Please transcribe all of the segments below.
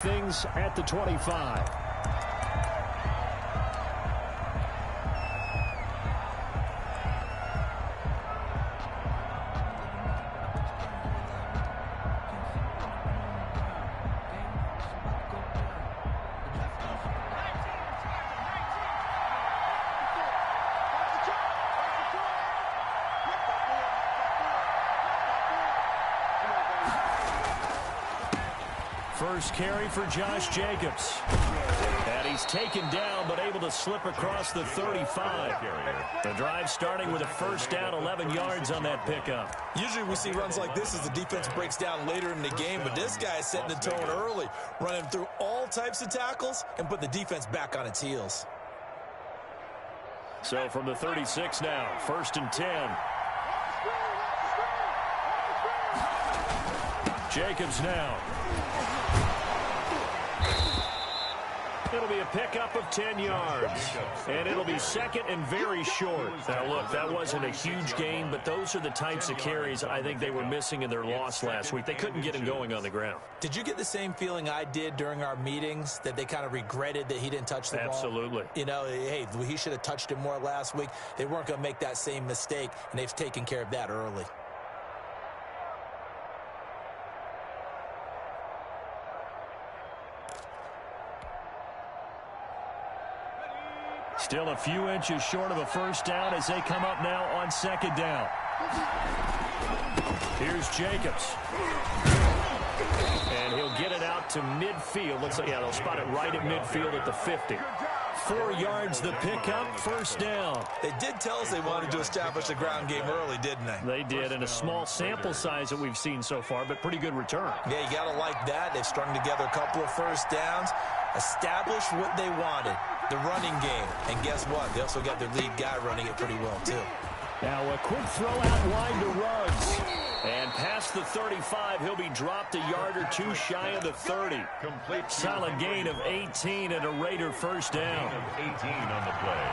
Things at the 25. First carry for Josh Jacobs. And he's taken down, but able to slip across the 35. The drive starting with a first down, 11 yards on that pickup. Usually we see runs like this as the defense breaks down later in the game, but this guy is setting the tone early, running through all types of tackles and put the defense back on its heels. So from the 36 now, first and 10. Jacobs now. It'll be a pickup of 10 yards, and it'll be second and very short. Now, look, that wasn't a huge gain, but those are the types of carries I think they were missing in their loss last week. They couldn't get him going on the ground. Did you get the same feeling I did during our meetings, that they kind of regretted that he didn't touch the ball? Absolutely. You know, hey, he should have touched it more last week. They weren't going to make that same mistake, and they've taken care of that early. Still a few inches short of a first down as they come up now on second down. Here's Jacobs. And he'll get it out to midfield. Looks like, yeah, they'll spot it right at midfield at the 50. 4 yards the pickup, first down. They did tell us they wanted to establish the ground game early, didn't they? They did, and a small sample size that we've seen so far, but pretty good return. Yeah, you got to like that. They've strung together a couple of first downs, established what they wanted, the running game. And guess what? They also got their lead guy running it pretty well, too. Now a quick throw out wide to Ruggs. And past the 35, he'll be dropped a yard or two shy of the 30. Solid gain of 18 and a Raider first down. 18 on the play.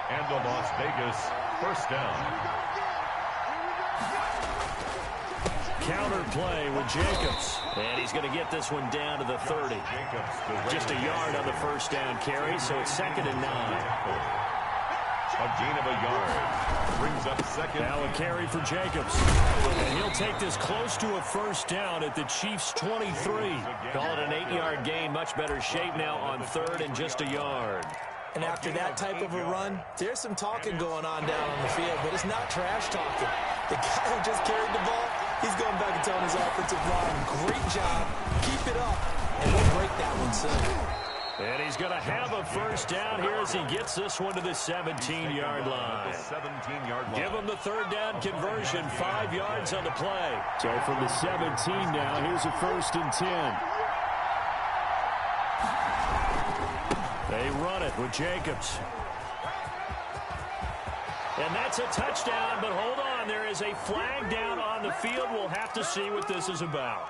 And the Las Vegas first down. Counter play with Jacobs. And he's going to get this one down to the 30. Just a yard on the first down carry, so it's second and 9. A gain of a yard. Brings up second. Now a carry for Jacobs. And he'll take this close to a first down at the Chiefs' 23. Call it an 8-yard gain. Much better shape now on third and just a yard. And after that type of a run, there's some talking going on down on the field, but it's not trash talking. The guy who just carried the ball, he's going back and telling his offensive line, great job, keep it up, and we'll break that one soon. And he's going to have a first down here as he gets this one to the 17-yard line. Give him the third down conversion, 5 yards on the play. So from the 17 now, here's a first and 10. They run it with Jacobs. And that's a touchdown, but hold on, there is a flag down on the field. We'll have to see what this is about.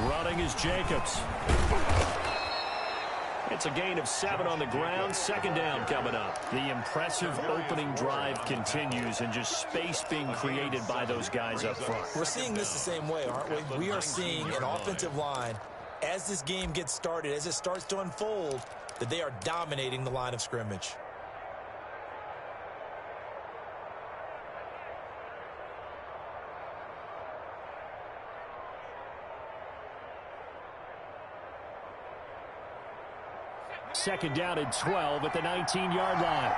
Running is Jacobs. It's a gain of 7 on the ground. Second down coming up. The impressive opening drive continues, and just space being created by those guys up front. We're seeing this the same way, aren't we? We are seeing an offensive line, as this game gets started, as it starts to unfold, that they are dominating the line of scrimmage. Second down and 12 at the 19-yard line.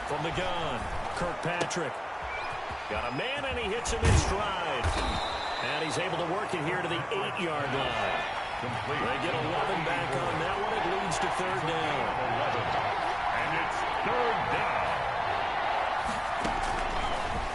From the gun, Kirkpatrick. Got a man, and he hits him in stride. And he's able to work it here to the 8-yard line. They get 11 back on that one. It leads to third down. And it's third down.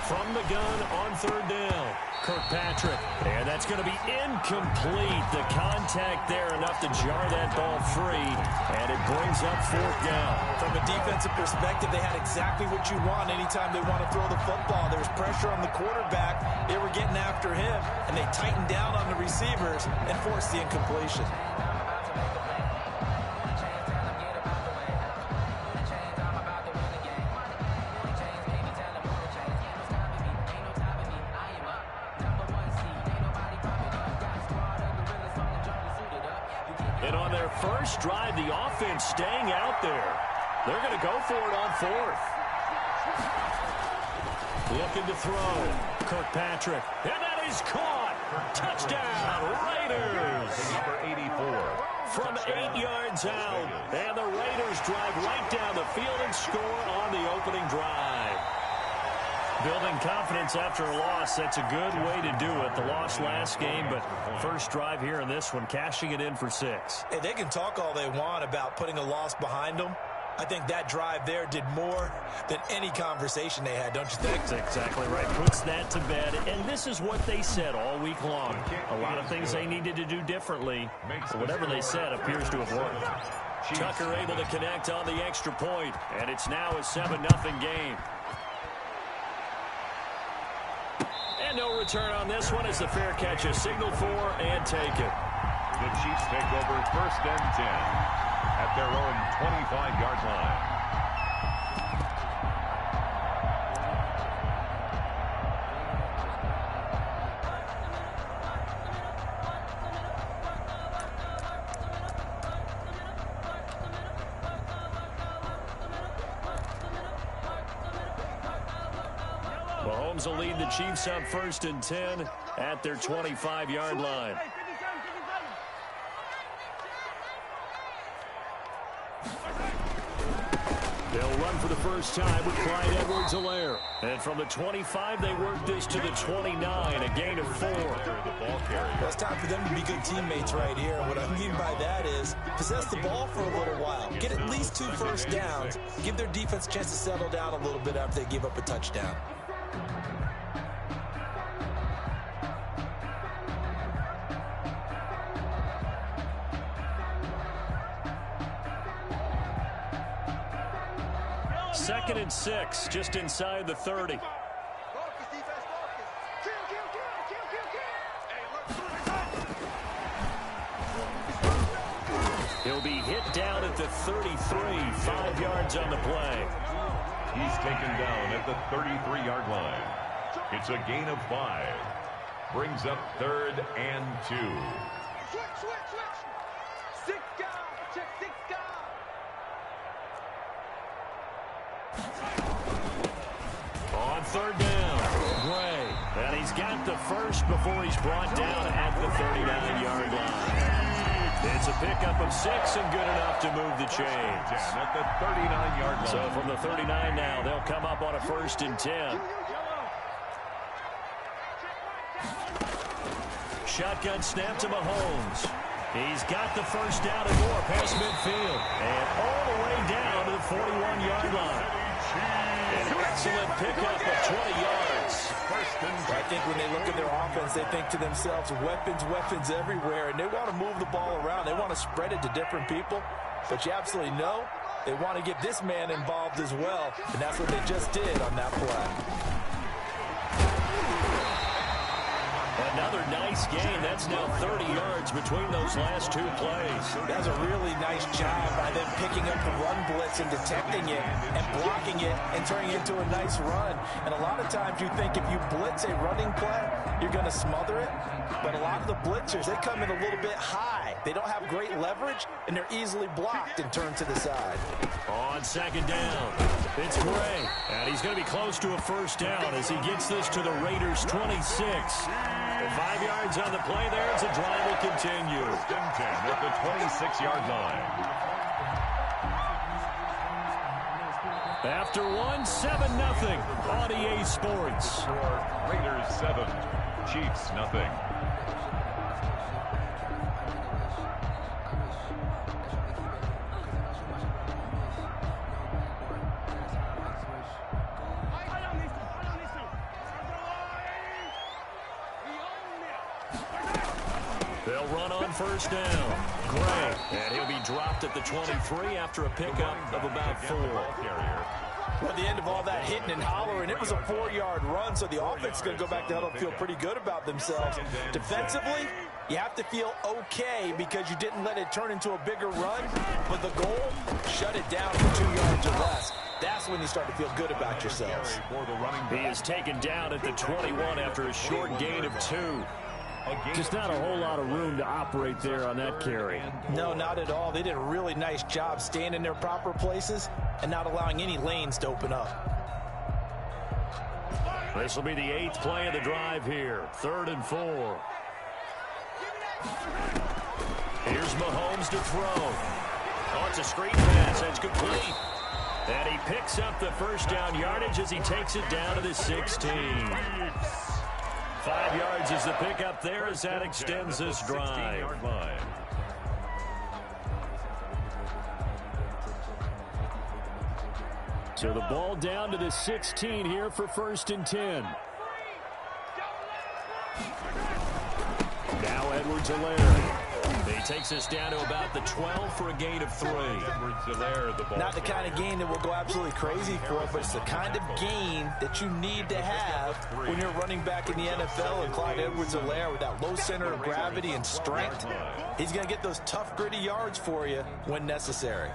From the gun on third down, Kirkpatrick, and that's going to be incomplete. The contact there enough to jar that ball free, and it brings up 4th down. From a defensive perspective, they had exactly what you want anytime they want to throw the football. There was pressure on the quarterback. They were getting after him, and they tightened down on the receivers and forced the incompletion. And on their first drive, the offense staying out there. They're going to go for it on 4th. Looking to throw. Kirkpatrick. And that is caught. Touchdown, Raiders. Number 84. From 8 yards out. And the Raiders drive right down the field and score on the opening drive. Building confidence after a loss, that's a good way to do it. The loss last game, but first drive here in this one, cashing it in for 6. Hey, they can talk all they want about putting a loss behind them. I think that drive there did more than any conversation they had, don't you think? That's exactly right. Puts that to bed. And this is what they said all week long. A lot of things they needed to do differently. But whatever they said appears to have worked. Tucker able to connect on the extra point, and it's now a 7-0 game. And no return on this one as the fair catch is signaled for and taken. The Chiefs take over 1st and 10 at their own 25-yard line. Mahomes will lead the Chiefs up 1st and 10 at their 25-yard line. They'll run for the first time with Clyde Edwards-Helaire. And from the 25, they work this to the 29, a gain of 4. Well, it's time for them to be good teammates right here. What I mean by that is possess the ball for a little while. Get at least 2 first downs. Give their defense a chance to settle down a little bit after they give up a touchdown. Second and 6, just inside the 30. He'll be hit down at the 33, 5 yards on the play. He's taken down at the 33-yard line. It's a gain of 5. Brings up 3rd and 2. On 3rd down, Gray. And he's got the first before he's brought down at the 39-yard line. It's a pickup of 6 and good enough to move the chains. At the 39-yard line. So from the 39 now, they'll come up on a 1st and 10. Shotgun snap to Mahomes. He's got the first down and more past midfield. And all the way down to the 41-yard line. An excellent pickup of 20 yards. I think when they look at their offense, they think to themselves, weapons, weapons everywhere, and they want to move the ball around. They want to spread it to different people. But you absolutely know they want to get this man involved as well, and that's what they just did on that play. Another nice gain. That's now 30 yards between those last 2 plays. That's a really nice job by them picking up the run blitz and detecting it and blocking it and turning it into a nice run. And a lot of times you think if you blitz a running play, you're going to smother it. But a lot of the blitzers, they come in a little bit high. They don't have great leverage, and they're easily blocked and turned to the side. On 2nd down, it's Gray. And he's going to be close to a first down as he gets this to the Raiders' 26. 5 yards on the play there as the drive will continue. 10 at the 26-yard line. After 1, 7-0 on EA Sports. Raiders 7, Chiefs nothing. They'll run on first down. Gray, and he'll be dropped at the 23 after a pickup of about 4. Well, at the end of all that hitting and hollering, it was a 4-yard run, so the offense is going to go back to huddle and feel pretty good about themselves. Defensively, you have to feel okay because you didn't let it turn into a bigger run, but the goal, shut it down for 2 yards or less. That's when you start to feel good about yourselves. He is taken down at the 21 after a short gain of 2. Just not a whole lot of room to operate there on that carry. No, not at all. They did a really nice job staying in their proper places and not allowing any lanes to open up. This will be the 8th play of the drive here. 3rd and 4. Here's Mahomes to throw. Oh, it's a screen pass. That's complete. And he picks up the first down yardage as he takes it down to the 16. 5 yards is the pickup there as that extends this drive. So the ball down to the 16 here for 1st and 10. Now Edwards-Helaire. He takes us down to about the 12 for a gain of 3. Not the kind of gain that we'll go absolutely crazy for, but it's the kind of gain that you need to have when you're running back in the NFL. And Clyde Edwards-Helaire, with that low center of gravity and strength, he's going to get those tough, gritty yards for you when necessary.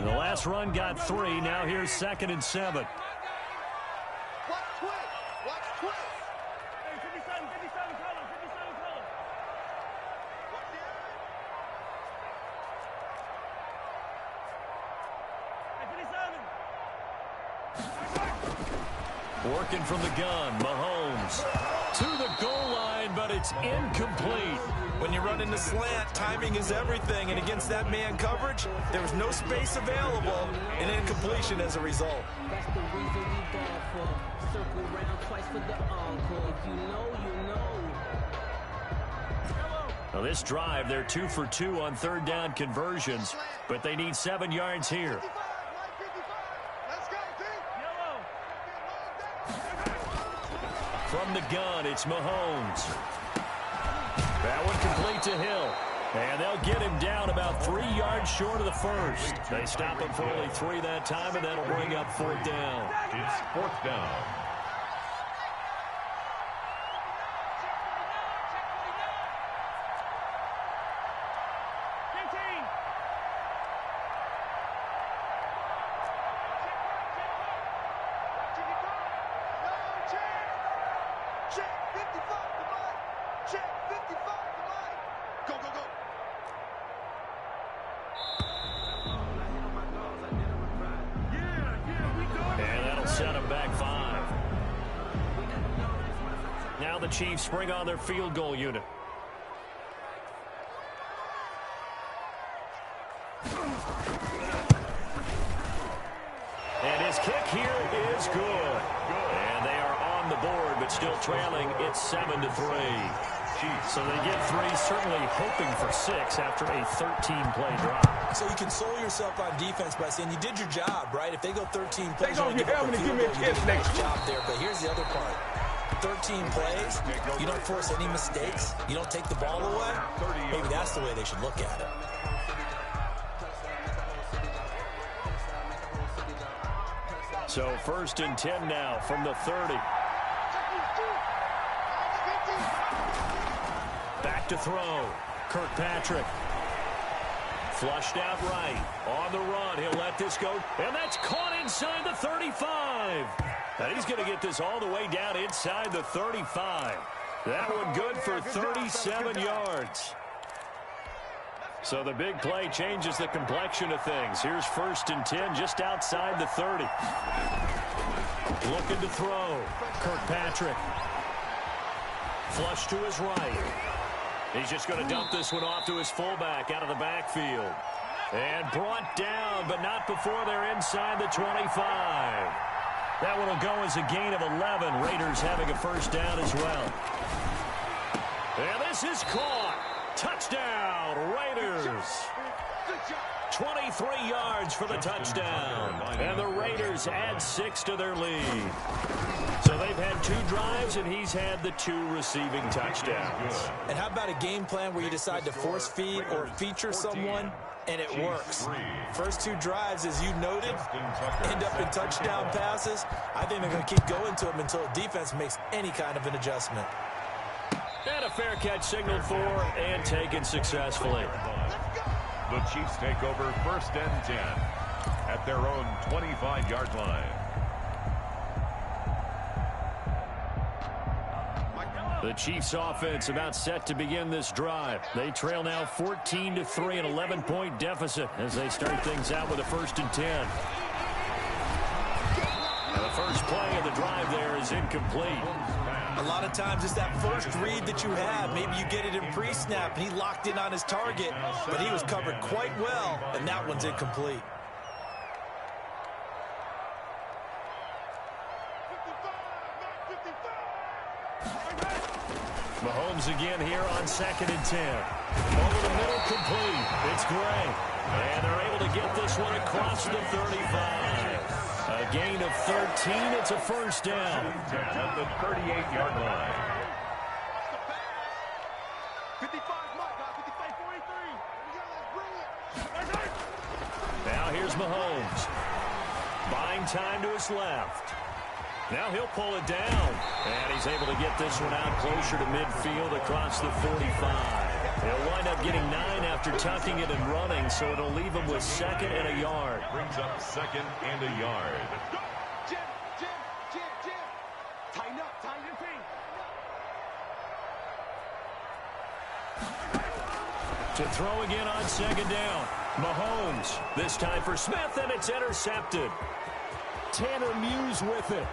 The last run got 3. Now here's 2nd and 7. Working from the gun, Mahomes to the goal line, but it's incomplete. When you run in the slant, timing is everything, and against that man coverage, there was no space available, and incompletion as a result. That's the reason we ball for. Circle round twice for the encore. If you know, you know. Now this drive, they're 2 for 2 on 3rd down conversions, but they need 7 yards here. From the gun, it's Mahomes. That one complete to Hill. And they'll get him down about 3 yards short of the first. They stop him for only 3 that time, and that'll bring up 4th down. It's 4th down. Chiefs spring on their field goal unit. And his kick here is good. And they are on the board, but still trailing. It's 7-3. So they get 3, certainly hoping for 6 after a 13-play drive. So you console yourself on defense by saying you did your job, right? If they go 13 plays, you're going to give me a kiss next job there. But here's the other part. 13 plays, you don't force any mistakes, you don't take the ball away, maybe that's the way they should look at it. So 1st and 10 now from the 30. Back to throw. Kirkpatrick. Flushed out right. On the run. He'll let this go. And that's caught inside the 35. And he's going to get this all the way down inside the 35. That one good for 37 yards. So the big play changes the complexion of things. Here's 1st and 10 just outside the 30. Looking to throw. Kirkpatrick. Flush to his right. He's just going to dump this one off to his fullback out of the backfield. And brought down, but not before they're inside the 25. That one will go as a gain of 11. Raiders having a first down as well. And this is caught. Touchdown, Raiders. 23 yards for the touchdown. And the Raiders add 6 to their lead. So they've had 2 drives, and he's had the 2 receiving touchdowns. And how about a game plan where you decide to force feed or feature someone, and it works? First 2 drives, as you noted, end up in touchdown passes. I think they're going to keep going to them until the defense makes any kind of an adjustment. And a fair catch signaled for and taken successfully. The Chiefs take over 1st and 10 at their own 25-yard line. The Chiefs offense about set to begin this drive. They trail now 14-3, an 11-point deficit as they start things out with a 1st and 10. And the first play of the drive there is incomplete. A lot of times it's that first read that you have. Maybe you get it in pre-snap and he locked in on his target, but he was covered quite well, and that one's incomplete. Mahomes again here on 2nd and 10. Over the middle, complete. It's Gray. And they're able to get this one across the 35. A gain of 13. It's a 1st down. At the 38-yard line. 55, now here's Mahomes. Buying time to his left. Now he'll pull it down. And he's able to get this one out closer to midfield across the 45. He'll wind up getting 9 after tucking it and running, so it'll leave him with 2nd and a yard. Brings up 2nd and a yard. Jim. Tighten up, tighten your feet. To throw again on 2nd down. Mahomes, this time for Smith, and it's intercepted. Tanner Muse with it.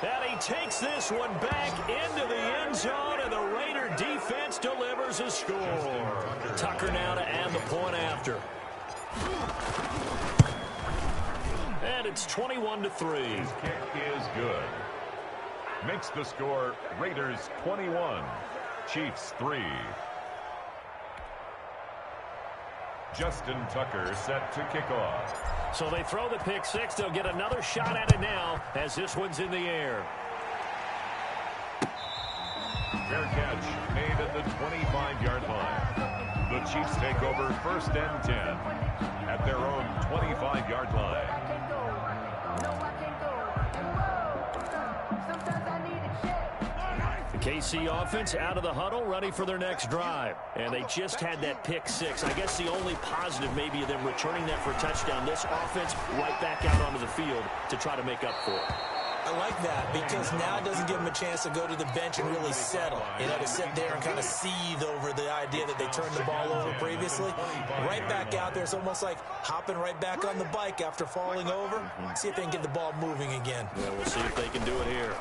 And he takes this one back into the end zone, and the Raider defense delivers a score. Tucker now to add the point after. And it's 21-3. Kick is good. Makes the score Raiders 21, Chiefs 3. Justin Tucker set to kick off. So they throw the pick 6. They'll get another shot at it now as this one's in the air. Fair catch made at the 25-yard line. The Chiefs take over 1st and 10 at their own 25-yard line. The KC offense out of the huddle, ready for their next drive. And they just had that pick 6. I guess the only positive maybe of them returning that for a touchdown. This offense right back out onto the field to try to make up for it. I like that because now it doesn't give them a chance to go to the bench and really settle. You know, to sit there and kind of seethe over the idea that they turned the ball over previously. Right back out there, it's almost like hopping right back on the bike after falling over. See if they can get the ball moving again. Yeah, we'll see if they can do it here.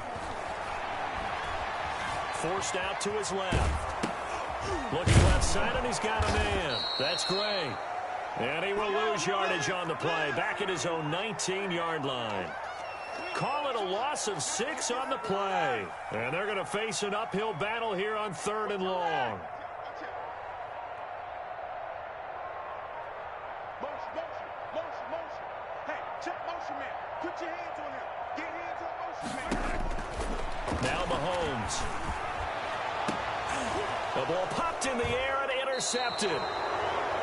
Forced out to his left. Looking left side, and he's got a man. That's Gray. And he will lose yardage on the play. Back at his own 19-yard line. Call it a loss of 6 on the play. And they're going to face an uphill battle here on 3rd and long. Motion. Hey, check motion, man. Put your hands on him. Get hands on motion, man. Now Mahomes. The ball popped in the air and intercepted.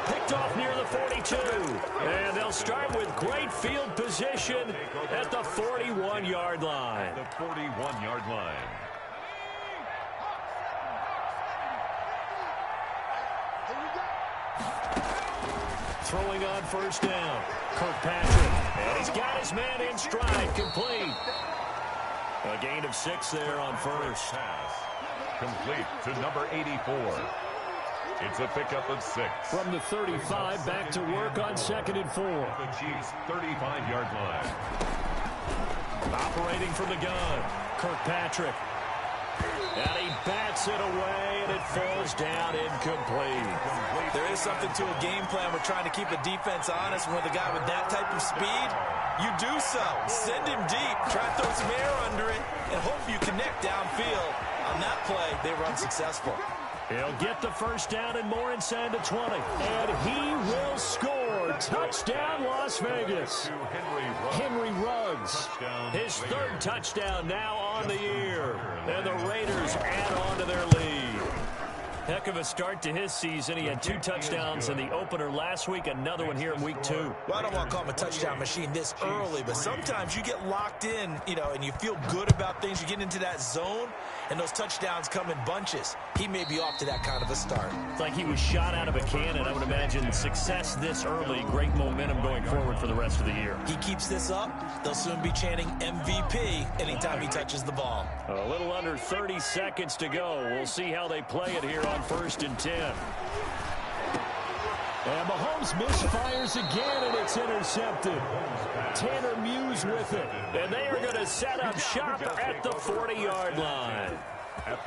Picked off near the 42. And they'll start with great field position at the 41-yard line. The 41-yard line. Throwing on 1st down. Kirkpatrick. And he's got his man in stride. Complete. A gain of 6 there on 1st. Pass. Complete to number 84. It's a pickup of 6. From the 35, back to work on 2nd and 4. The Chiefs' 35-yard line. Operating from the gun. Kirkpatrick. And he bats it away, and it falls down incomplete. There is something to a game plan. We're trying to keep a defense honest. With a guy with that type of speed, you do so. Send him deep. Try to throw some air under it, and hope you connect downfield. On that play, they were unsuccessful. He'll get the first down and more inside the 20. And he will score. Touchdown, Las Vegas. Henry Ruggs. His third touchdown now on the year. And the Raiders add on to their lead. Heck of a start to his season. He had 2 touchdowns in the opener last week, another one here in week 2. Well, I don't want to call him a touchdown machine this early, but sometimes you get locked in, and you feel good about things. You get into that zone, and those touchdowns come in bunches. He may be off to that kind of a start. It's like he was shot out of a cannon. I would imagine success this early, great momentum going forward for the rest of the year. He keeps this up, they'll soon be chanting MVP anytime he touches the ball. A little under 30 seconds to go. We'll see how they play it here on 1st and 10. And Mahomes misfires again, and it's intercepted. Tanner Muse with it. And they are going to set up shop at the 40-yard line.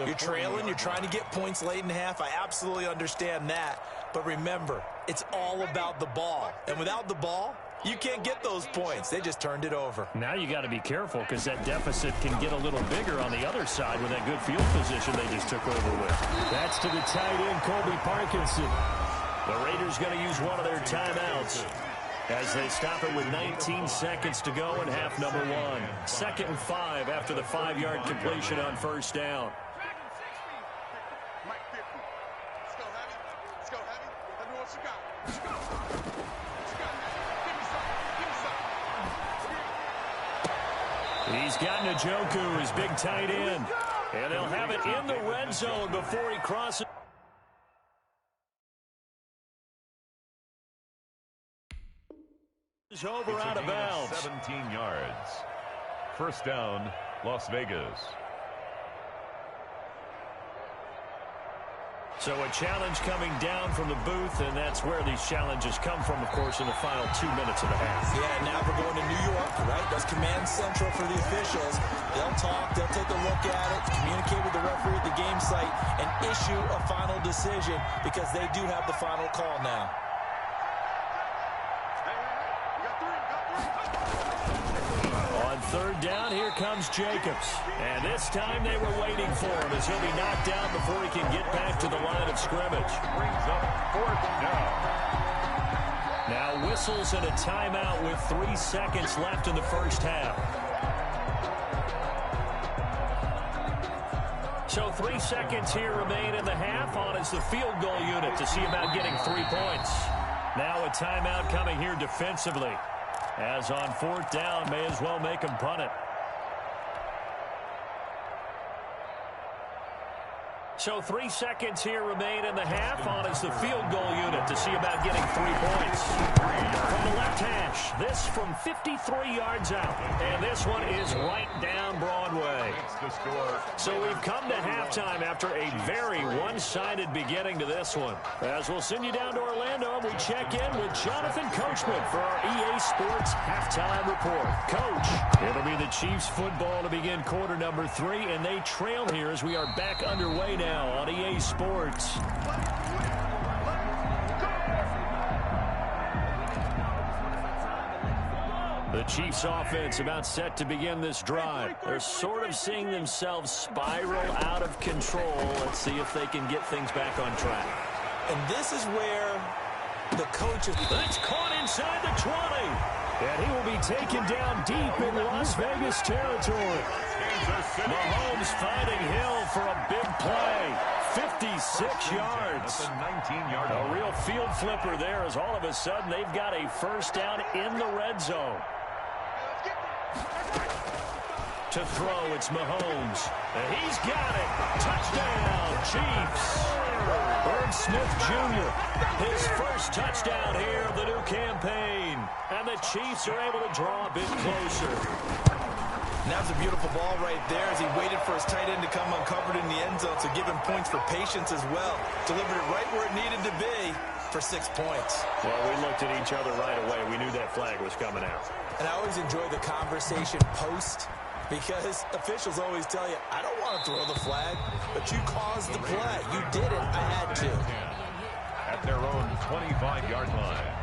You're trailing, you're trying to get points late in half. I absolutely understand that. But remember, it's all about the ball. And without the ball, you can't get those points. They just turned it over. Now you got to be careful because that deficit can get a little bigger on the other side with that good field position they just took over with. That's to the tight end, Colby Parkinson. The Raiders going to use one of their timeouts as they stop it with 19 seconds to go in half number 1. 2nd and 5 after the 5-yard completion on 1st down. He's got Njoku, his big tight end. And they'll have it in the red zone before he crosses. Over out of bounds. 17 yards. 1st down, Las Vegas. So a challenge coming down from the booth, and that's where these challenges come from, of course, in the final 2 minutes of the half. Yeah, now we're going to New York, right? That's command central for the officials. They'll talk, they'll take a look at it, communicate with the referee at the game site, and issue a final decision because they do have the final call now. On 3rd down, here comes Jacobs. And this time they were waiting for him as he'll be knocked down before he can get back to the line of scrimmage. Brings up 4th down. Now whistles and a timeout with 3 seconds left in the 1st half. So 3 seconds here remain in the half. On is the field goal unit to see about getting 3 points. Now a timeout coming here defensively. As on 4th down, may as well make him punt it. So 3 seconds here remain in the half. On is the field goal unit to see about getting 3 points. From the left hash, this from 53 yards out. And this one is right down Broadway. So we've come to halftime after a very one-sided beginning to this one. As we'll send you down to Orlando, we check in with Jonathan Coachman for our EA Sports Halftime Report. Coach, it'll be the Chiefs football to begin quarter number 3, and they trail here as we are back underway now on EA Sports. The Chiefs offense about set to begin this drive. They're sort of seeing themselves spiral out of control. Let's see if they can get things back on track. And this is where the coach is... That's caught inside the 20. And he will be taken down deep in Las Vegas territory. Mahomes finding Hill for a big play. 56 yards. A real field flipper there as all of a sudden they've got a 1st down in the red zone. To throw, it's Mahomes. And he's got it. Touchdown, Chiefs. Bird Smith Jr., his first touchdown here of the new campaign. And the Chiefs are able to draw a bit closer. And that was a beautiful ball right there as he waited for his tight end to come uncovered in the end zone, so give him points for patience as well. Delivered it right where it needed to be for 6 points. Well, we looked at each other right away. We knew that flag was coming out. And I always enjoy the conversation post because officials always tell you, I don't want to throw the flag, but you caused the play. You did it. I had to. At their own 25-yard line.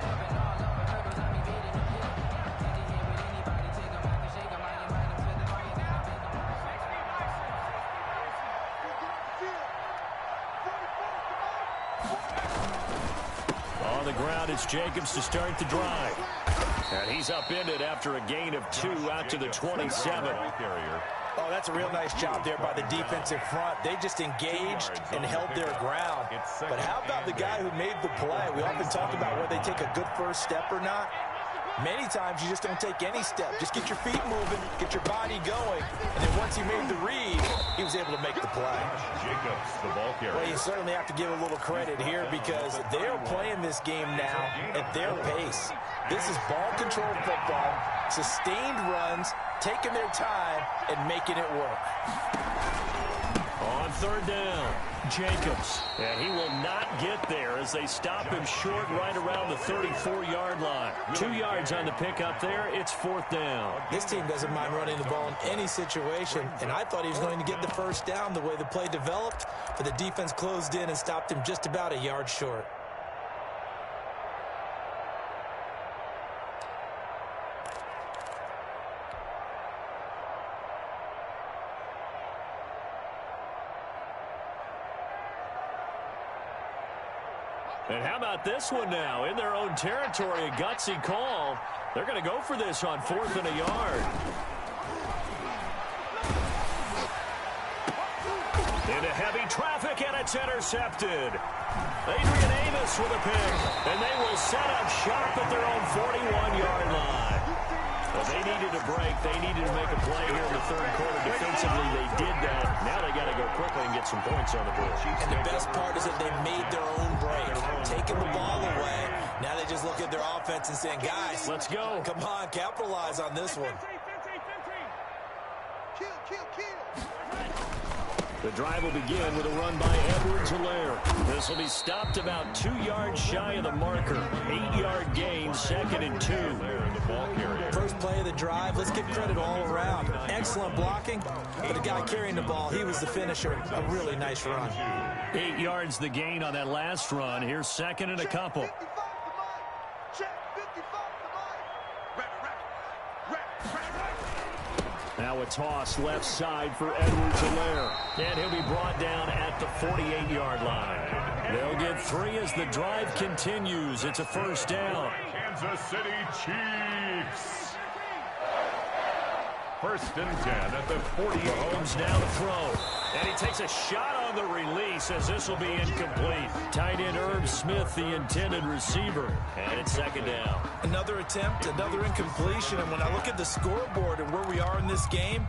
out is Jacobs to start the drive. And he's upended after a gain of 2 out to the 27. Oh, that's a real nice job there by the defensive front. They just engaged and held their ground. But how about the guy who made the play? We often talk about whether they take a good first step or not. Many times you just don't take any step. Just get your feet moving, get your body going, and then once he made the read, he was able to make the play. Jacobs, the ball carrier. Well, you certainly have to give a little credit here because they're playing this game now at their pace. This is ball control football, sustained runs, taking their time, and making it work. On third down, Jacobs. And he will not get there as they stop him short right around the 34-yard line. 2 yards on the pickup there. It's fourth down. This team doesn't mind running the ball in any situation, and I thought he was going to get the first down the way the play developed, but the defense closed in and stopped him just about a yard short. And how about this one now? In their own territory, a gutsy call. They're going to go for this on 4th and a yard. Into heavy traffic, and it's intercepted. Adrian Amos with a pick, and they will set up shop at their own 41-yard line. Well, they needed a break. They needed to make a play here in the third quarter. Defensively, they did that. Now they got to go quickly and get some points on the board. And the best part is that they made their own break, taking the ball away. Now they just look at their offense and saying, guys, let's go. Come on, capitalize on this one. The drive will begin with a run by Edwards-Helaire. This will be stopped about 2 yards shy of the marker. 8-yard gain, 2nd and 2. First play of the drive, let's give credit all around. Excellent blocking, but the guy carrying the ball, he was the finisher. A really nice run. 8 yards the gain on that last run. Here's 2nd and a couple. Now a toss left side for Edwards-Helaire. And he'll be brought down at the 48-yard line. They'll get 3 as the drive continues. It's a first down. Kansas City Chiefs. 1st and 10 at the 48. Mahomes now to throw. And he takes a shot on the release as this will be incomplete. Tight end Irv Smith, the intended receiver. And it's 2nd down. Another attempt, another incompletion. And when I look at the scoreboard and where we are in this game,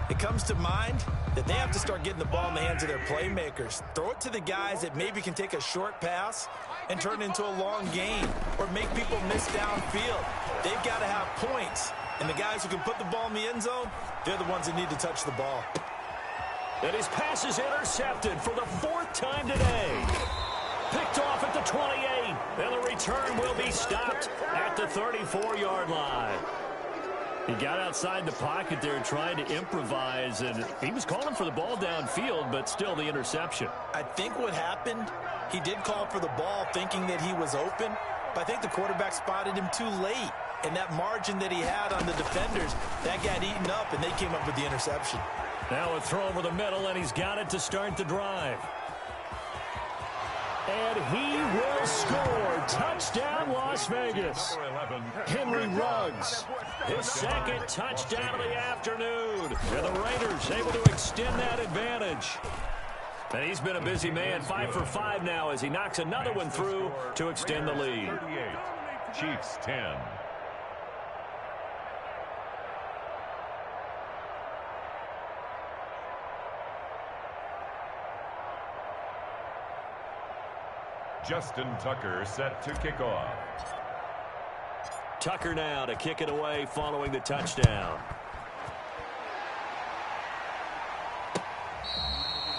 it comes to mind that they have to start getting the ball in the hands of their playmakers. Throw it to the guys that maybe can take a short pass and turn it into a long gain or make people miss downfield. They've got to have points. And the guys who can put the ball in the end zone, they're the ones that need to touch the ball. And his pass is intercepted for the 4th time today. Picked off at the 28. And the return will be stopped at the 34-yard line. He got outside the pocket there trying to improvise, and he was calling for the ball downfield, but still the interception. I think what happened, he did call for the ball thinking that he was open, but I think the quarterback spotted him too late. And that margin that he had on the defenders, that got eaten up, and they came up with the interception. Now a throw over the middle, and he's got it to start the drive. And he will score. Touchdown, Las Vegas. Henry Ruggs, his 2nd touchdown of the afternoon. And the Raiders able to extend that advantage. And he's been a busy man, 5 for 5 now as he knocks another one through to extend the lead. 38, Chiefs 10. Justin Tucker set to kick off. Tucker now to kick it away following the touchdown.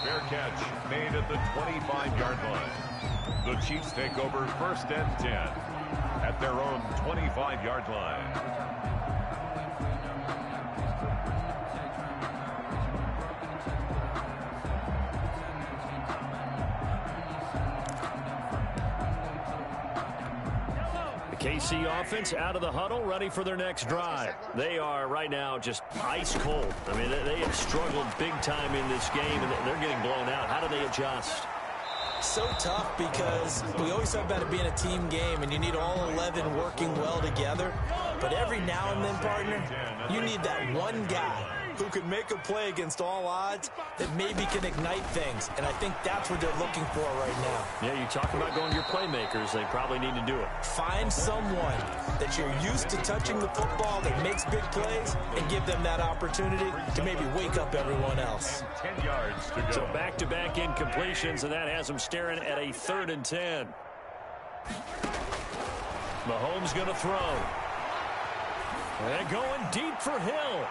Fair catch made at the 25-yard line. The Chiefs take over 1st and 10 at their own 25-yard line. KC offense out of the huddle, ready for their next drive. They are right now just ice cold. I mean, they have struggled big time in this game, and they're getting blown out. How do they adjust? So tough because we always talk about it being a team game and you need all 11 working well together. But every now and then, partner, you need that one guy who can make a play against all odds that maybe can ignite things. And I think that's what they're looking for right now. Yeah, you talk about going to your playmakers. They probably need to do it. Find someone that you're used to touching the football that makes big plays and give them that opportunity to maybe wake up everyone else. 10 yards to go. So back-to-back incompletions, and that has them staring at a 3rd and 10. Mahomes going to throw. And going deep for Hill.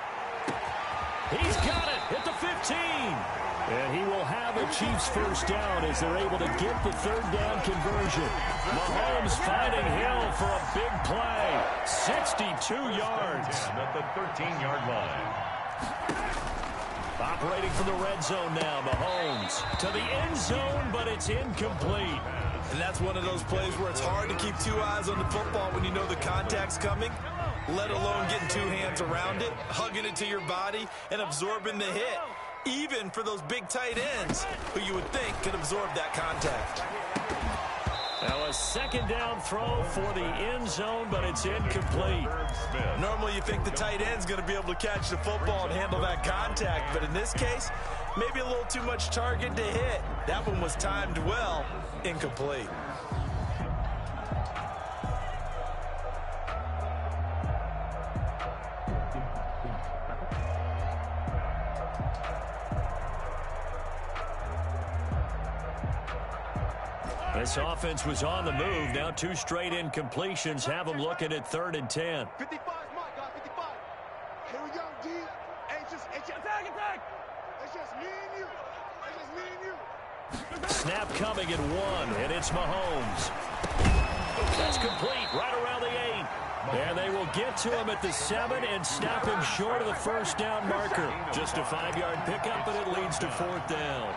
He's got it at the 15. And he will have a Chiefs first down as they're able to get the 3rd down conversion. Mahomes finding Hill for a big play. 62 yards. At the 13-yard line. Operating from the red zone now, Mahomes to the end zone, but it's incomplete. And that's one of those plays where it's hard to keep 2 eyes on the football when you know the contact's coming, let alone getting 2 hands around it, hugging it to your body, and absorbing the hit, even for those big tight ends who you would think could absorb that contact. Now a 2nd down throw for the end zone, but it's incomplete. Normally you think the tight end's going to be able to catch the football and handle that contact, but in this case, maybe a little too much target to hit. That one was timed well, incomplete. This offense was on the move. Now 2 straight incompletions have them looking at 3rd and 10. 55 is my guy, 55. Here we go, D. Hey, just attack. It's just me and you. It's just me and you. Snap coming at 1, and it's Mahomes. That's complete, right around the 8. And they will get to him at the 7 and stop him short of the first down marker. Just a 5-yard pickup, and it leads to 4th down.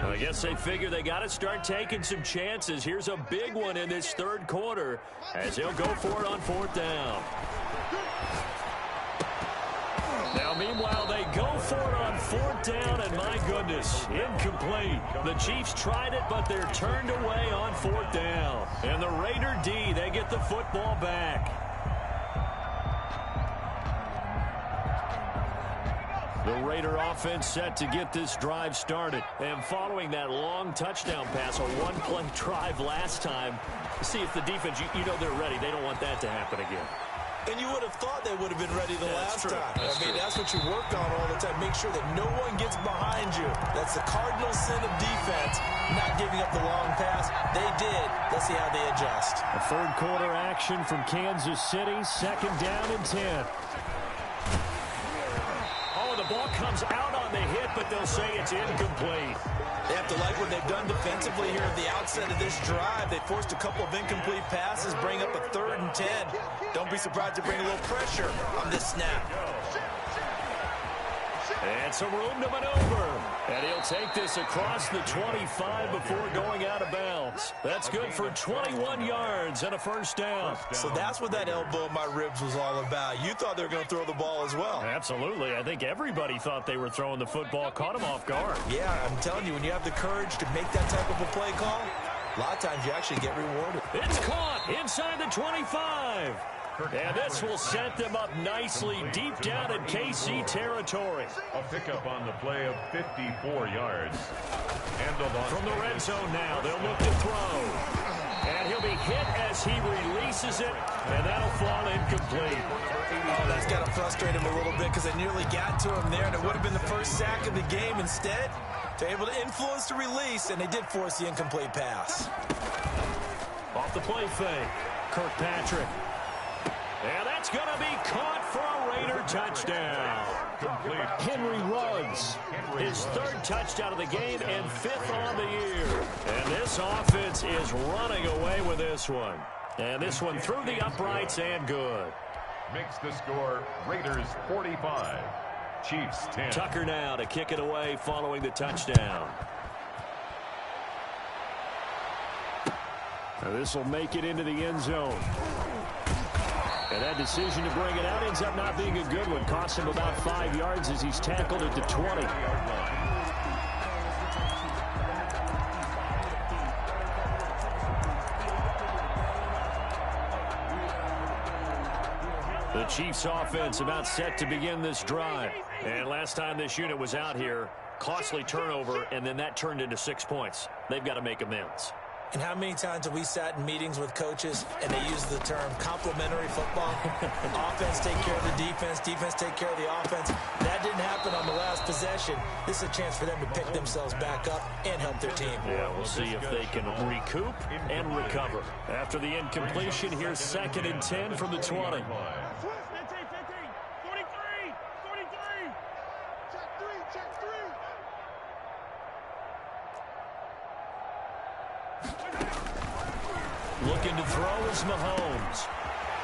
I guess they figure they got to start taking some chances. Here's a big one in this 3rd quarter as they'll go for it on 4th down. Now, meanwhile, they go for it on 4th down, and my goodness, incomplete. The Chiefs tried it, but they're turned away on 4th down. And the Raider D, they get the football back. The Raider offense set to get this drive started. And following that long touchdown pass, a 1-play drive last time, see if the defense, you know they're ready. They don't want that to happen again. And you would have thought they would have been ready the last time. That's what you work on all the time. Make sure that no one gets behind you. That's the cardinal sin of defense, not giving up the long pass. They did. Let's see how they adjust. A 3rd quarter action from Kansas City, 2nd down and 10. The ball comes out on the hit, but they'll say it's incomplete. They have to like what they've done defensively here at the outset of this drive. They forced a couple of incomplete passes, bring up a 3rd and 10. Don't be surprised to bring a little pressure on this snap. And some room to maneuver. And he'll take this across the 25 before going out of bounds. That's good for 21 yards and a first down. So that's what that elbow in my ribs was all about. You thought they were going to throw the ball as well. Absolutely. I think everybody thought they were throwing the football, caught him off guard. Yeah, I'm telling you, when you have the courage to make that type of a play call, a lot of times you actually get rewarded. It's caught inside the 25. And this will set them up nicely deep down in KC territory. A pickup on the play of 54 yards. Handled on from the red zone now. They'll look to throw. And he'll be hit as he releases it, and that'll fall incomplete. Oh, that's got to frustrate him a little bit because they nearly got to him there, and it would have been the first sack of the game. Instead, they're able to influence the release, and they did force the incomplete pass. Off the play fake, Kirkpatrick. And that's going to be caught for a Raider touchdown. Henry Ruggs, his third touchdown of the game and fifth on the year. And this offense is running away with this one. And this one through the uprights and good. Makes the score Raiders 45, Chiefs 10. Tucker now to kick it away following the touchdown. Now this will make it into the end zone. And that decision to bring it out ends up not being a good one. Cost him about 5 yards as he's tackled at the 20. The Chiefs offense about set to begin this drive. And last time this unit was out here, costly turnover, and then that turned into 6 points. They've got to make amends. And how many times have we sat in meetings with coaches and they use the term complementary football? Offense take care of the defense, defense take care of the offense. That didn't happen on the last possession. This is a chance for them to pick themselves back up and help their team. Yeah, we'll see if they can recoup and recover. After the incompletion, here's 2nd and 10 from the 20. Looking to throw is Mahomes.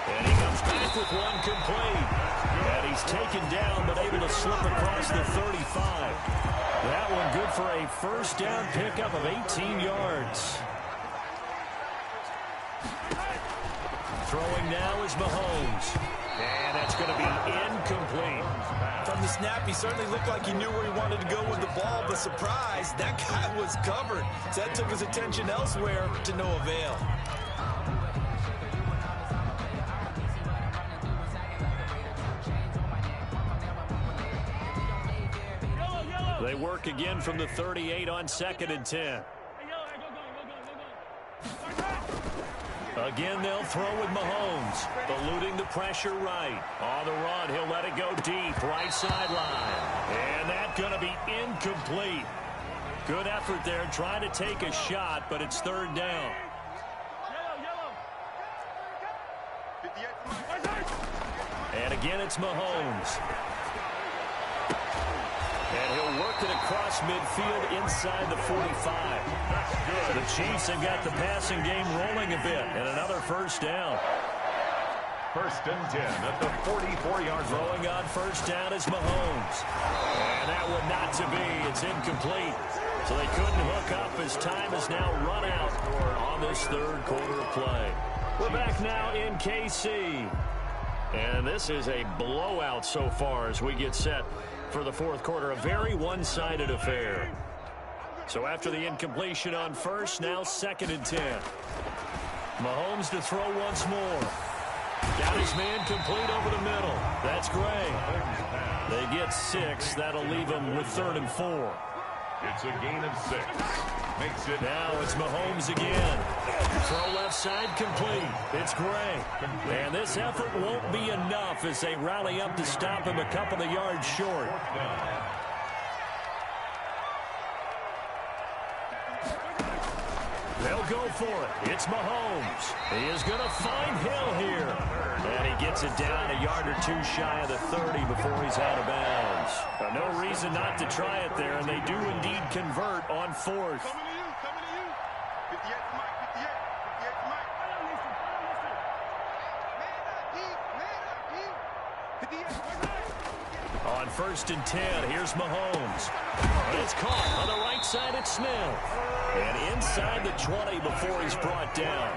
And he comes back with one complete. And he's taken down but able to slip across the 35. That one good for a first down pickup of 18 yards. Throwing now is Mahomes. And that's going to be incomplete. From the snap, he certainly looked like he knew where he wanted to go with the ball, but surprise, that guy was covered. So that took his attention elsewhere to no avail. They work again from the 38 on 2nd and 10. Again, they'll throw with Mahomes, eluding the pressure right. On the run, he'll let it go deep, right sideline. And that's going to be incomplete. Good effort there, trying to take a shot, but it's 3rd down. And again, it's Mahomes. And he'll work it across midfield inside the 45. The Chiefs have got the passing game rolling a bit. And another first down. 1st and 10 at the 44-yard line. Throwing on first down is Mahomes. And that one not to be. It's incomplete. So they couldn't hook up as time is now run out on this 3rd quarter of play. We're back now in KC. And this is a blowout so far as we get set for the 4th quarter. A very one-sided affair. So after the incompletion on first, now 2nd and 10. Mahomes to throw once more. Got his man complete over the middle. That's Gray. They get 6. That'll leave them with 3rd and 4. It's a gain of 6. Makes it. Now it's Mahomes again. Throw left side complete. It's Gray. And this effort won't be enough as they rally up to stop him a couple of yards short. They'll go for it. It's Mahomes. He is going to find Hill here. And he gets it down a yard or 2 shy of the 30 before he's out of bounds. Now, no reason not to try it there, and they do indeed convert on 4th. On 1st and 10, here's Mahomes. But it's caught on the right side at Snell. And inside the 20 before he's brought down.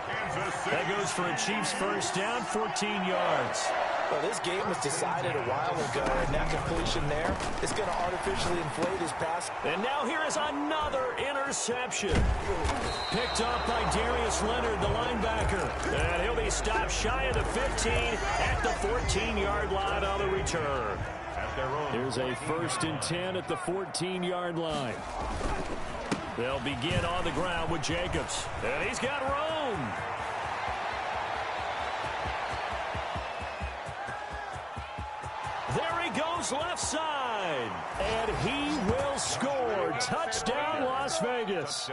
That goes for a Chiefs first down, 14 yards. Well, this game was decided a while ago, and that completion there is going to artificially inflate his pass. And now here is another interception. Picked off by Darius Leonard, the linebacker. And he'll be stopped shy of the 15 at the 14-yard line on the return. Here's a 1st and 10 at the 14-yard line. They'll begin on the ground with Jacobs. And he's got room. There he goes left side. And he will score. Touchdown, Las Vegas.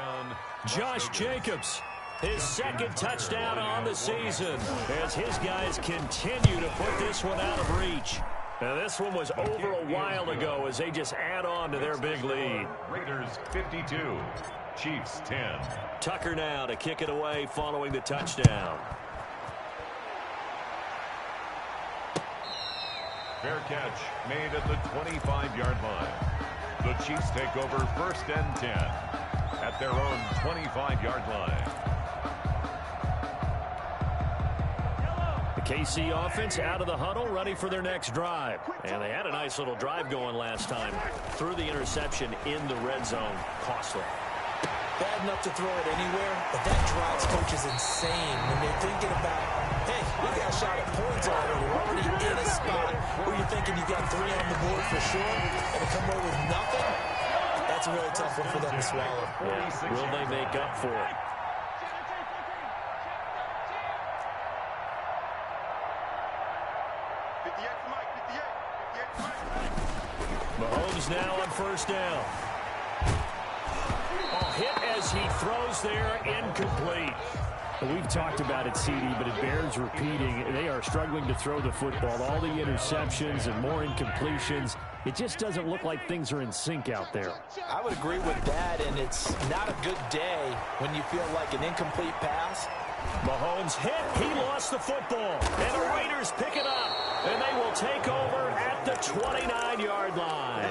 Josh Jacobs, his second touchdown on the season as his guys continue to put this one out of reach. Now, this one was over a while ago as they just add on to their big lead. Raiders 52, Chiefs 10. Tucker now to kick it away following the touchdown. Fair catch made at the 25-yard line. The Chiefs take over 1st and 10 at their own 25-yard line. KC offense out of the huddle, ready for their next drive. And they had a nice little drive going last time. Threw the interception in the red zone. Costly. Bad enough to throw it anywhere, but that drives coaches insane when they're thinking about, hey, we got a shot at points already. We're already in a spot where you're thinking you got 3 on the board for sure, and to come away with nothing, that's a really tough one for them to swallow. Yeah. Will they make up for it? Mahomes now on 1st down. Oh, hit as he throws there, incomplete. We've talked about it, CD, but it bears repeating. They are struggling to throw the football. All the interceptions and more incompletions. It just doesn't look like things are in sync out there. I would agree with that, and it's not a good day when you feel like an incomplete pass. Mahomes hit. He lost the football. And the Raiders pick it up. And they will take over at the 29-yard line.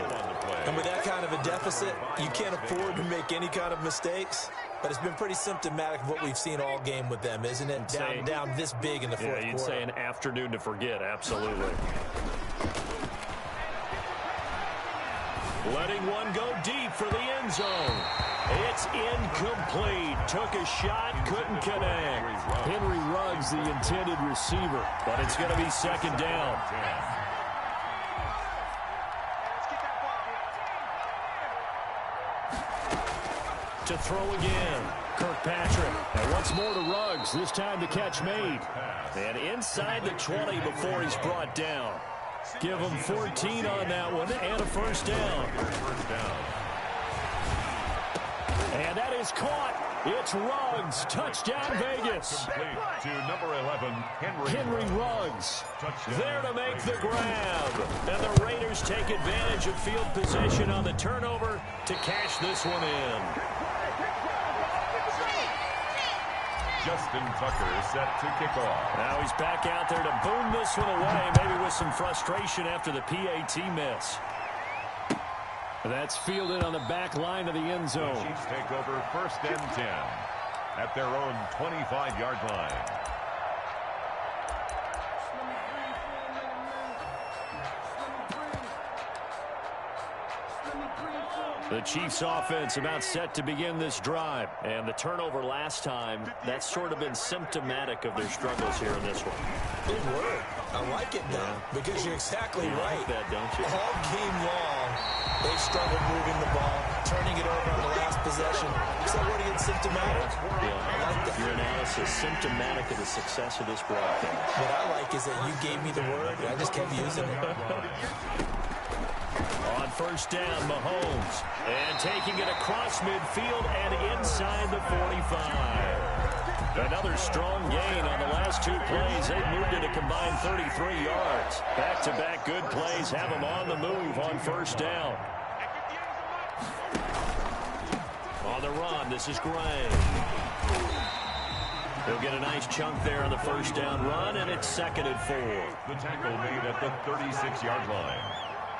And with that kind of a deficit, you can't afford to make any kind of mistakes. But it's been pretty symptomatic of what we've seen all game with them, isn't it? Down this big in the fourth quarter. You'd say an afternoon to forget, absolutely. Letting one go deep for the end zone. It's incomplete. Took a shot, couldn't connect. Henry Ruggs, the intended receiver. But it's going to be 2nd down. To throw again, Kirkpatrick. And once more to Ruggs, this time the catch made. And inside the 20 before he's brought down. Give him 14 on that one and a 1st down. And that is caught. It's Ruggs. Touchdown, Vegas. To number 11, Henry Ruggs. There to make the grab. And the Raiders take advantage of field position on the turnover to cash this one in. Justin Tucker is set to kick off. Now he's back out there to boom this one away, maybe with some frustration after the PAT miss. That's fielded on the back line of the end zone. The Chiefs take over 1st and 10 at their own 25-yard line. The Chiefs offense about set to begin this drive. And the turnover last time, that's sort of been symptomatic of their struggles here in this one. Good word. I like it now because you're exactly right. Like that, don't you? All game long, they've struggled moving the ball, turning it over on the last possession. So what are you symptomatic? Yeah, I like that. Your analysis symptomatic of the success of this broadcast. What I like is that you gave me the word, and I just kept using it. On 1st down, Mahomes. And taking it across midfield and inside the 45. Another strong gain on the last 2 plays. They've moved it a combined 33 yards. Back-to-back good plays have them on the move on 1st down. On the run, this is Gray. He'll get a nice chunk there on the 1st down run, and it's 2nd and 4. The tackle made at the 36-yard line.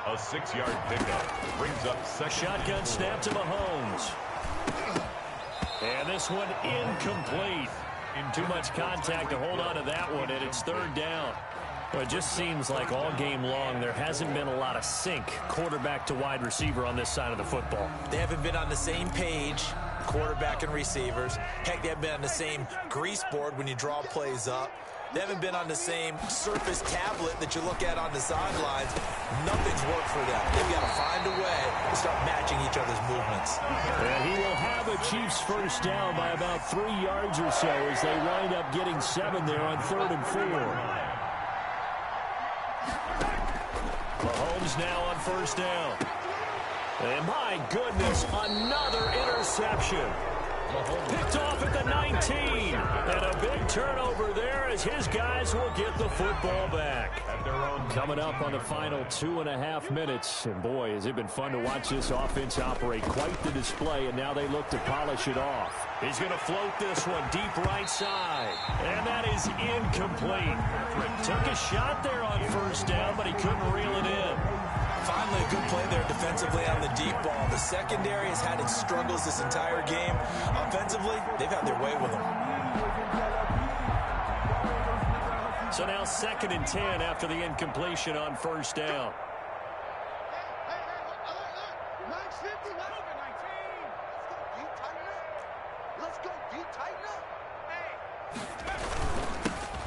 A 6-yard pickup brings up second. Shotgun snap to Mahomes. And this one incomplete. Too much contact to hold on to that one, and it's 3rd down. Well, it just seems like all game long there hasn't been a lot of sync quarterback to wide receiver on this side of the football. They haven't been on the same page, quarterback and receivers. Heck, they haven't been on the same grease board when you draw plays up. They haven't been on the same surface tablet that you look at on the sidelines. Nothing's worked for them. They've got to find a way to start matching each other's movements. And he will have a Chiefs first down by about 3 yards or so as they wind up getting 7 there on 3rd and 4. Mahomes now on first down. And my goodness, another interception. Picked off at the 19. And a big turnover there as his guys will get the football back. Coming up on the final 2.5 minutes. And boy, has it been fun to watch this offense operate. Quite the display, and now they look to polish it off. He's going to float this one deep right side. And that is incomplete. Took a shot there on first down, but he couldn't reel it in. Finally, a good play there defensively on the deep ball. The secondary has had its struggles this entire game. Offensively, they've had their way with them. So now 2nd and 10 after the incompletion on first down.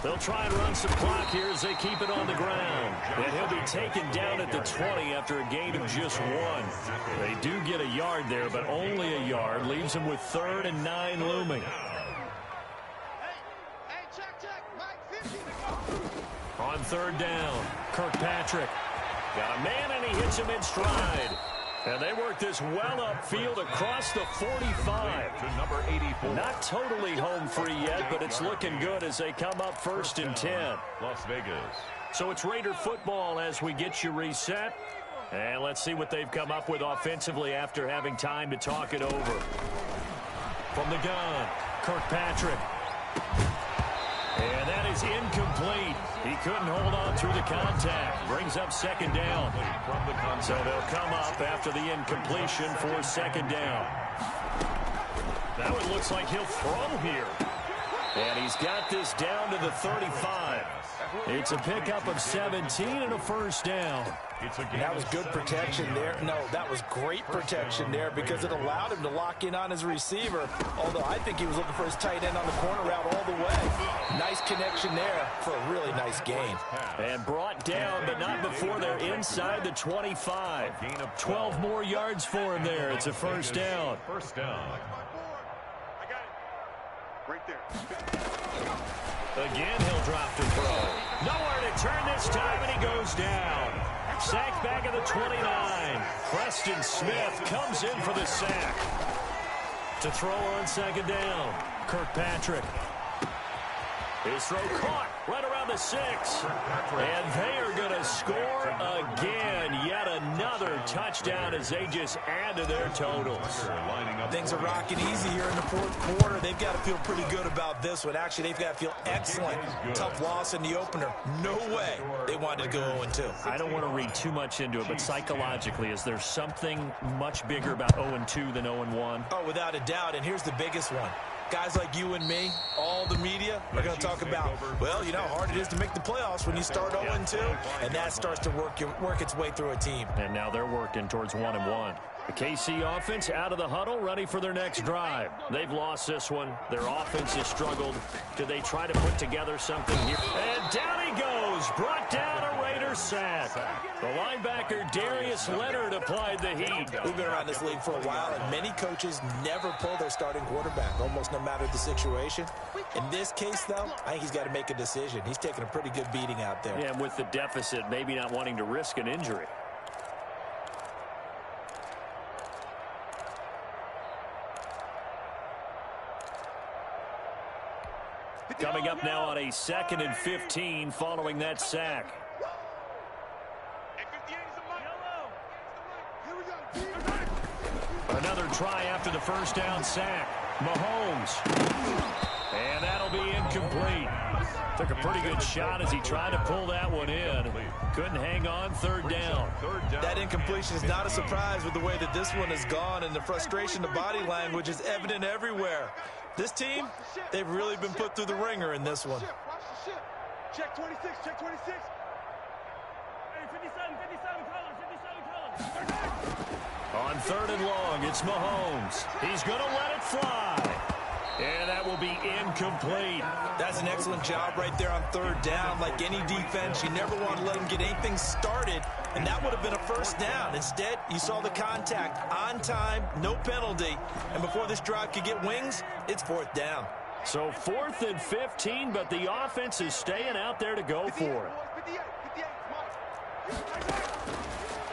They'll try and run some clock here as they keep it on the ground. And he'll be taken down at the 20 after a gain of just 1. They do get a yard there, but only a yard. Leaves them with 3rd and 9 looming. On 3rd down, Kirkpatrick. Got a man, and he hits him in stride. And they work this well upfield across the 45. To number 84. Not totally home free yet, but it's looking good as they come up 1st and 10. Las Vegas. So it's Raider football as we get you reset. And let's see what they've come up with offensively after having time to talk it over. From the gun, Kirkpatrick. And that is incomplete. He couldn't hold on through the contact. Brings up 2nd down. So they'll come up after the incompletion for 2nd down. That one looks like he'll throw here. And he's got this down to the 35. It's a pickup of 17 and a first down. That was good protection there. No, that was great protection there because it allowed him to lock in on his receiver. Although I think he was looking for his tight end on the corner route all the way. Nice connection there for a really nice gain. And brought down, but not before they're inside the 25. 12 more yards for him there. It's a first down. First down. I got it. Right there. Again, he'll drop to throw. Nowhere to turn this time, and he goes down. Sacked back at the 29. Preston Smith comes in for the sack. To throw on 2nd down, Kirkpatrick. His throw caught right around the 6. And they are going to score again. Yet another touchdown as they just add to their totals. Things are rocking easy here in the 4th quarter. They've got to feel pretty good about this one. Actually, they've got to feel excellent. Tough loss in the opener. No way they wanted to go 0-2. I don't want to read too much into it, but psychologically, is there something much bigger about 0-2 than 0-1? Oh, without a doubt. And here's the biggest one. Guys like you and me, all the media, are going to talk about, well, you know how hard it is to make the playoffs when you start 0-2, and that starts to work its way through a team. And now they're working towards 1-1. The KC offense out of the huddle, ready for their next drive. They've lost this one. Their offense has struggled. Do they try to put together something here? And down he goes. Brought down a Raider sack. The linebacker, Darius Leonard, applied the heat. We've been around this league for a while, and many coaches never pull their starting quarterback, almost no matter the situation. In this case, though, I think he's got to make a decision. He's taking a pretty good beating out there. Yeah, and with the deficit, maybe not wanting to risk an injury. Coming up now on a 2nd and 15 following that sack. Another try after the first down sack. Mahomes. And that'll be incomplete. Took a pretty good shot as he tried to pull that one in. Couldn't hang on. 3rd down. That incompletion is not a surprise with the way that this one has gone, and the frustration, the body language is evident everywhere. This team, they've really been put through the ringer in this one. Check 26, check 26. Hey, 57, call him. On 3rd and long, it's Mahomes. He's going to let it fly. And that will be incomplete. That's an excellent job right there on third down. Like any defense, you never want to let them get anything started, and that would have been a first down. Instead, you saw the contact on time, no penalty, and before this drive could get wings, it's fourth down. So 4th and 15, but the offense is staying out there to go for it.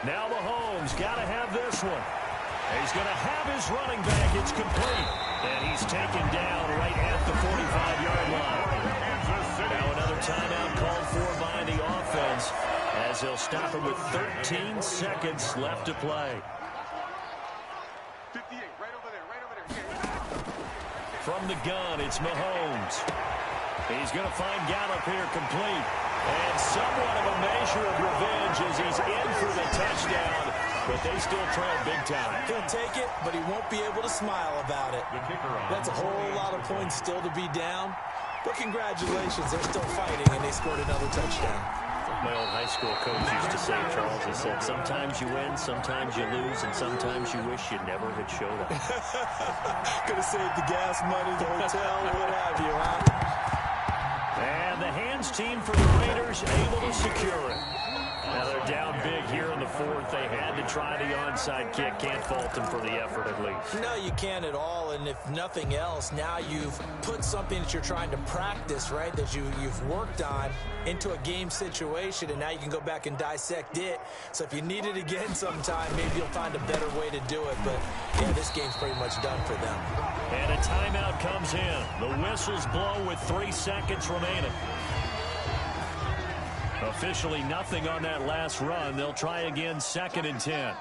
Now Mahomes got to have this one. He's going to have his running back. It's complete. And he's taken down right at the 45-yard line. Now another timeout called for by the offense as they'll stop it with 13 seconds left to play. 58, right over there. From the gun, it's Mahomes. He's going to find Gallup here complete. And somewhat of a measure of revenge as he's in for the touchdown. But they still trail big time. He'll take it, but he won't be able to smile about it. That's a whole lot of points still to be down. But congratulations, they're still fighting, and they scored another touchdown. My old high school coach used to say, Charles, he said, sometimes you win, sometimes you lose, and sometimes you wish you never had showed up. Could have saved the gas money, the hotel, what have you, huh? And the hands team for the Raiders able to secure it. Now they're down big here in the 4th. They had to try the onside kick. Can't fault them for the effort at least. No, you can't at all. And if nothing else, now you've put something that you're trying to practice, right, that you've worked on into a game situation, and now you can go back and dissect it. So if you need it again sometime, maybe you'll find a better way to do it. But, yeah, this game's pretty much done for them. And a timeout comes in. The whistles blow with 3 seconds remaining. Officially nothing on that last run. They'll try again 2nd and 10.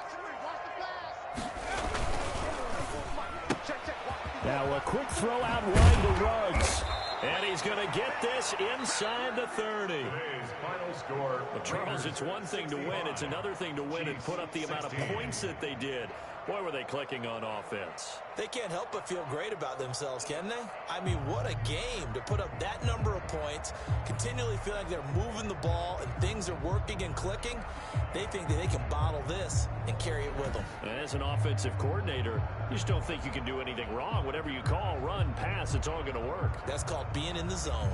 Now a quick throw out wide to Ruggs. And he's going to get this inside the 30. Well, Charles, it's one thing to win. It's another thing to win and put up the amount of points that they did. Boy, were they clicking on offense. They can't help but feel great about themselves, can they? I mean, what a game to put up that number of points, continually feel like they're moving the ball and things are working and clicking. They think that they can bottle this and carry it with them. And as an offensive coordinator, you just don't think you can do anything wrong. Whatever you call, run, pass, it's all going to work. That's called being in the zone.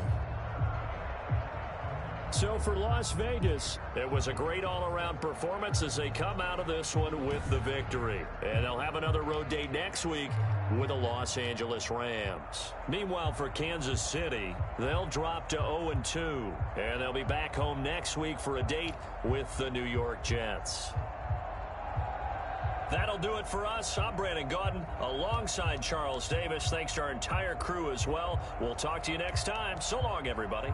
So for Las Vegas, it was a great all-around performance as they come out of this one with the victory. And they'll have another road date next week with the Los Angeles Rams. Meanwhile, for Kansas City, they'll drop to 0-2. And they'll be back home next week for a date with the New York Jets. That'll do it for us. I'm Brandon Gaudin alongside Charles Davis. Thanks to our entire crew as well. We'll talk to you next time. So long, everybody.